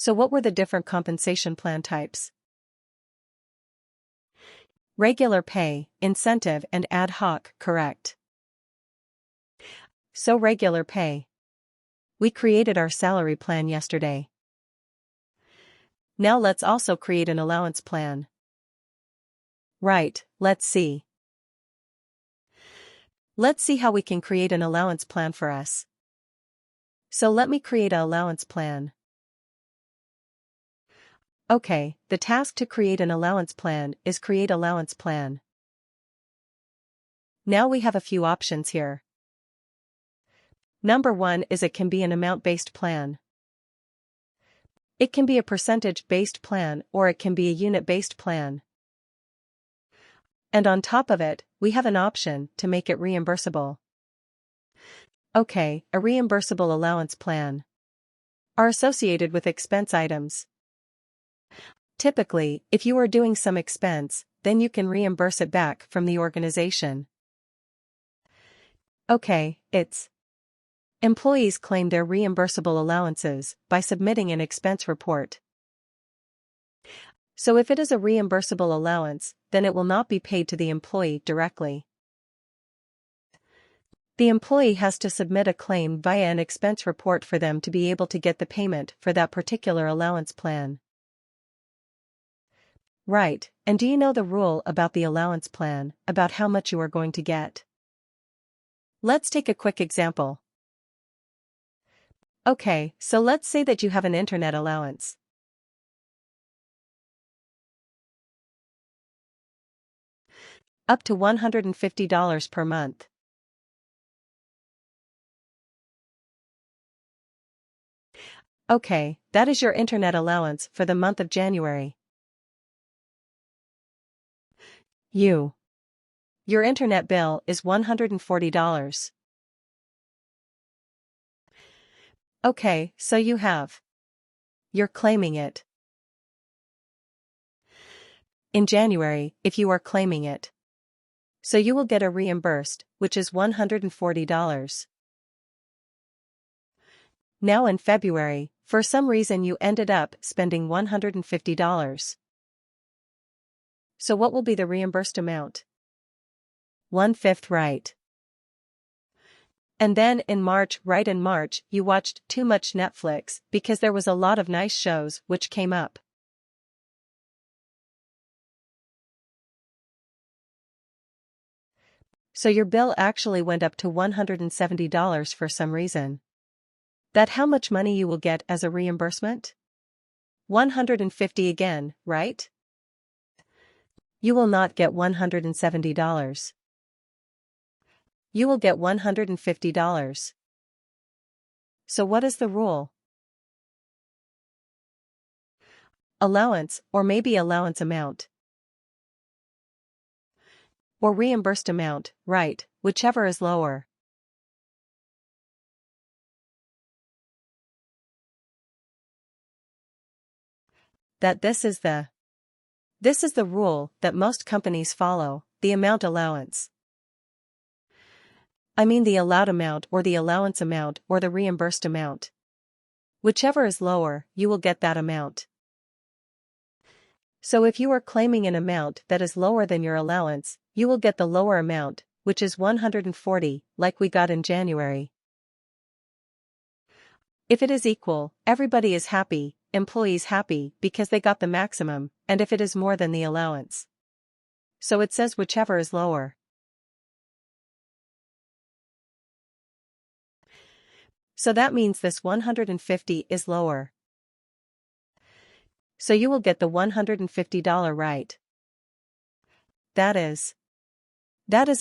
So what were the different compensation plan types? Regular pay, incentive and ad hoc, correct. So regular pay. We created our salary plan yesterday. Now let's also create an allowance plan. Right, let's see. Let's see how we can create an allowance plan for us. So let me create an allowance plan. Okay, the task to create an allowance plan is create allowance plan. Now we have a few options here. Number 1 is it can be an amount-based plan. It can be a percentage-based plan or it can be a unit-based plan. And on top of it, we have an option to make it reimbursable. Okay, a reimbursable allowance plan are associated with expense items. Typically, if you are doing some expense, then you can reimburse it back from the organization. Okay, it's employees claim their reimbursable allowances by submitting an expense report. So if it is a reimbursable allowance, then it will not be paid to the employee directly. The employee has to submit a claim via an expense report for them to be able to get the payment for that particular allowance plan. Right, and do you know the rule about the allowance plan, about how much you are going to get? Let's take a quick example. Okay, so let's say that you have an internet allowance. Up to $150 per month. Okay, that is your internet allowance for the month of January. Your internet bill is $140. Okay, so you're claiming it. In January, if you are claiming it. So you will get a reimbursed, which is $140. Now in February, for some reason you ended up spending $150. So what will be the reimbursed amount? 1/5, right. And then in March, you watched too much Netflix because there was a lot of nice shows which came up. So your bill actually went up to $170 for some reason. That how much money you will get as a reimbursement? 150 again, right? You will not get $170. You will get $150. So what is the rule? Allowance, or maybe allowance amount. Or reimbursed amount, right, whichever is lower. This is the rule that most companies follow, the amount allowance. I mean the allowed amount or the allowance amount or the reimbursed amount. Whichever is lower, you will get that amount. So if you are claiming an amount that is lower than your allowance, you will get the lower amount, which is 140, like we got in January. If it is equal, everybody is happy, employees happy because they got the maximum, and if it is more than the allowance. So it says whichever is lower. So that means this 150 is lower. So you will get the $150 right. That is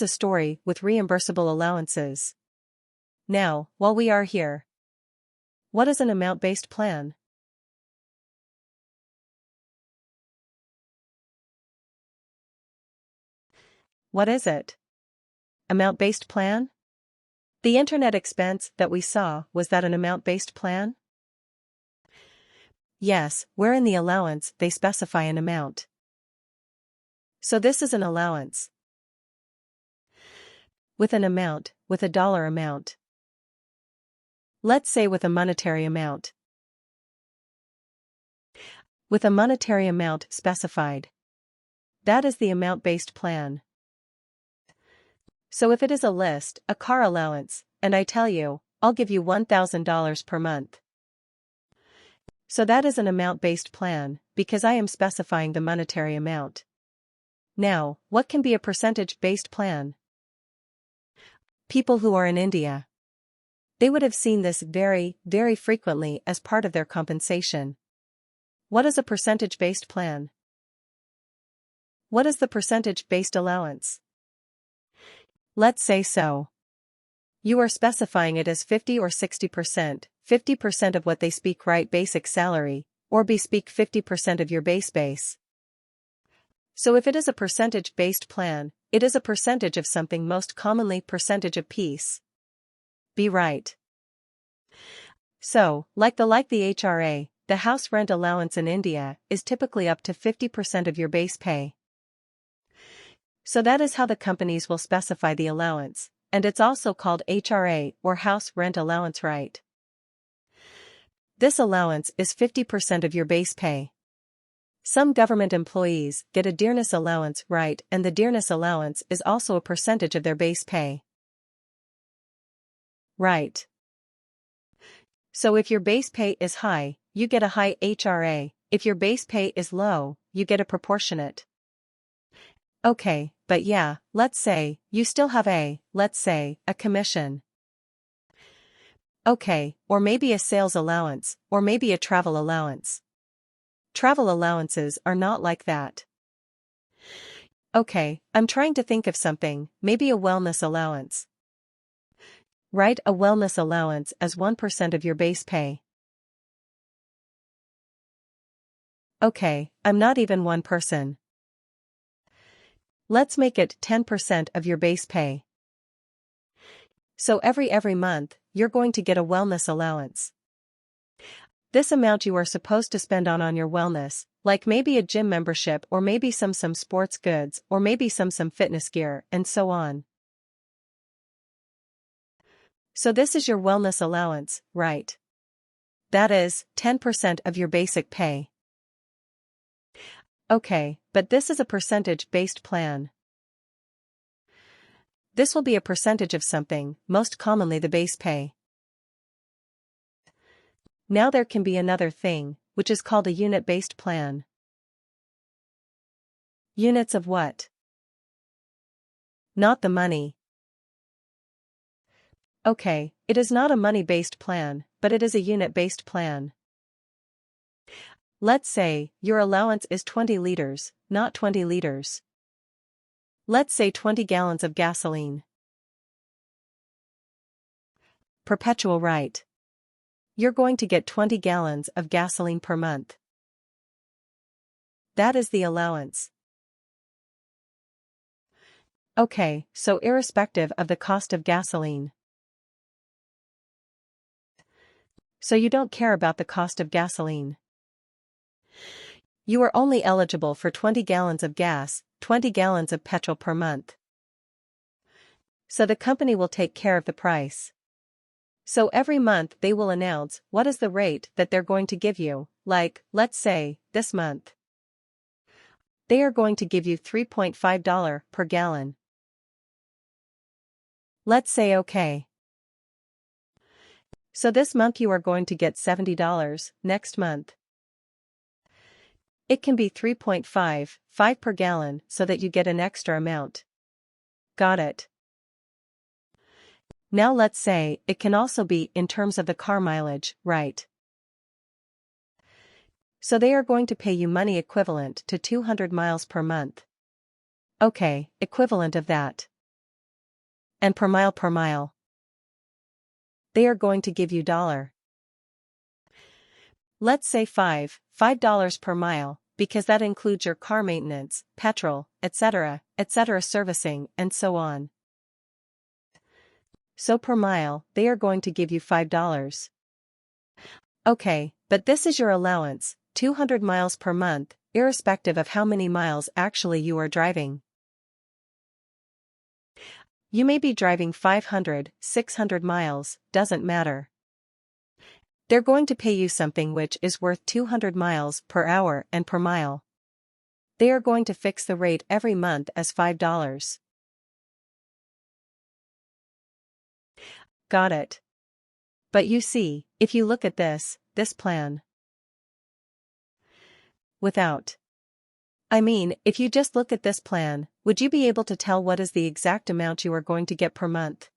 a story with reimbursable allowances. Now, while we are here, what is an amount-based plan? What is it? Amount-based plan? The internet expense that we saw, was that an amount-based plan? Yes, where in the allowance they specify an amount. So this is an allowance. With an amount, with a dollar amount. Let's say with a monetary amount. with a monetary amount specified. That is the amount-based plan. So if it is a list, a car allowance, and I tell you, I'll give you $1,000 per month. So that is an amount-based plan, because I am specifying the monetary amount. Now, what can be a percentage-based plan? People who are in India, they would have seen this very, very frequently as part of their compensation. What is a percentage-based plan? What is the percentage-based allowance? Let's say so. You are specifying it as 50 or 60%, 50% of what they speak right basic salary, or B speak 50% of your base. So if it is a percentage-based plan, it is a percentage of something, most commonly percentage of piece. Be right. So, like the HRA, the house rent allowance in India is typically up to 50% of your base pay. So that is how the companies will specify the allowance, and it's also called HRA or house rent allowance, right? This allowance is 50% of your base pay. Some government employees get a dearness allowance, right, and the dearness allowance is also a percentage of their base pay. Right. So if your base pay is high, you get a high HRA, if your base pay is low, you get a proportionate. Okay, but yeah, let's say, you still have let's say, a commission. Okay, or maybe a sales allowance, or maybe a travel allowance. Travel allowances are not like that. Okay, I'm trying to think of something, maybe a wellness allowance. Write a wellness allowance as 1% of your base pay. Okay, I'm not even one person. Let's make it 10% of your base pay. So every month, you're going to get a wellness allowance. This amount you are supposed to spend on your wellness, like maybe a gym membership or maybe some sports goods or maybe some fitness gear and so on. So this is your wellness allowance, right? That is 10% of your basic pay. Okay, but this is a percentage-based plan. This will be a percentage of something, most commonly the base pay. Now there can be another thing, which is called a unit-based plan. Units of what? Not the money. Okay, it is not a money-based plan, but it is a unit-based plan. Let's say, your allowance is 20 liters, not 20 liters. Let's say 20 gallons of gasoline. Perpetual right. You're going to get 20 gallons of gasoline per month. That is the allowance. Okay, so irrespective of the cost of gasoline. So you don't care about the cost of gasoline. You are only eligible for 20 gallons of gas, 20 gallons of petrol per month. So the company will take care of the price. So every month they will announce what is the rate that they're going to give you, like, let's say, this month. They are going to give you $3.5 per gallon. Let's say okay. So this month you are going to get $70, next month. It can be 3.5 per gallon so that you get an extra amount. Got it. Now let's say it can also be in terms of the car mileage, right? So they are going to pay you money equivalent to 200 miles per month. Okay, equivalent of that. And per mile. They are going to give you $. Let's say $5 per mile, because that includes your car maintenance, petrol, etc., servicing, and so on. So per mile, they are going to give you $5. Okay, but this is your allowance, 200 miles per month, irrespective of how many miles actually you are driving. You may be driving 500, 600 miles, doesn't matter. They're going to pay you something which is worth 200 miles per hour and per mile. They are going to fix the rate every month as $5. Got it. But you see, if you look at this plan. Without. I mean, if you just look at this plan, would you be able to tell what is the exact amount you are going to get per month?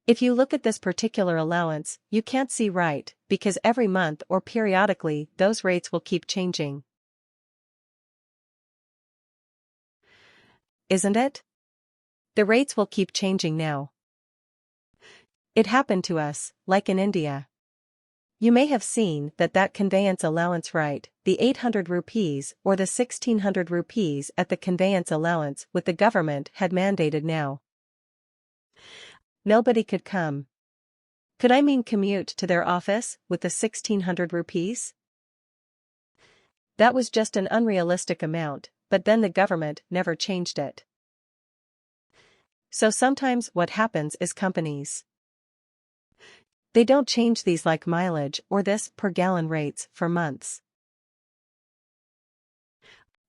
If you look at this particular allowance, you can't see right, because every month or periodically those rates will keep changing. Isn't it? The rates will keep changing now. It happened to us, like in India. You may have seen that conveyance allowance right, the 800 rupees or the 1600 rupees at the conveyance allowance with the government had mandated now. Nobody could come. Could I mean commute to their office with the 1600 rupees? That was just an unrealistic amount, but then the government never changed it. So sometimes what happens is companies, they don't change these like mileage or this per gallon rates for months.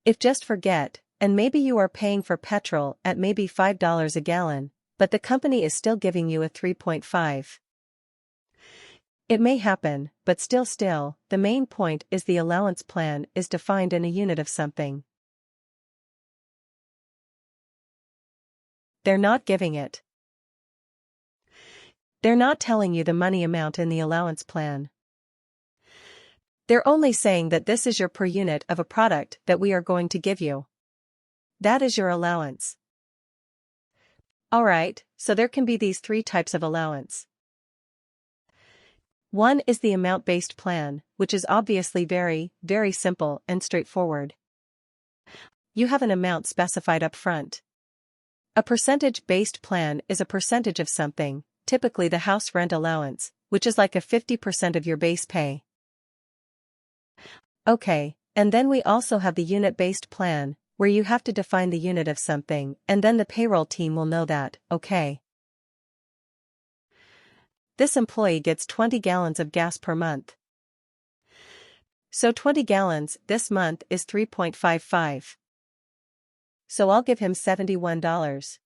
If just forget, and maybe you are paying for petrol at maybe $5 a gallon, but the company is still giving you a 3.5. It may happen, but still, the main point is the allowance plan is defined in a unit of something. They're not giving it. They're not telling you the money amount in the allowance plan. They're only saying that this is your per unit of a product that we are going to give you. That is your allowance. Alright, so there can be these three types of allowance. One is the amount-based plan, which is obviously very, very simple and straightforward. You have an amount specified up front. A percentage-based plan is a percentage of something, typically the house rent allowance, which is like a 50% of your base pay. Okay, and then we also have the unit-based plan, where you have to define the unit of something, and then the payroll team will know that, okay. This employee gets 20 gallons of gas per month. So 20 gallons this month is 3.55. So I'll give him $71.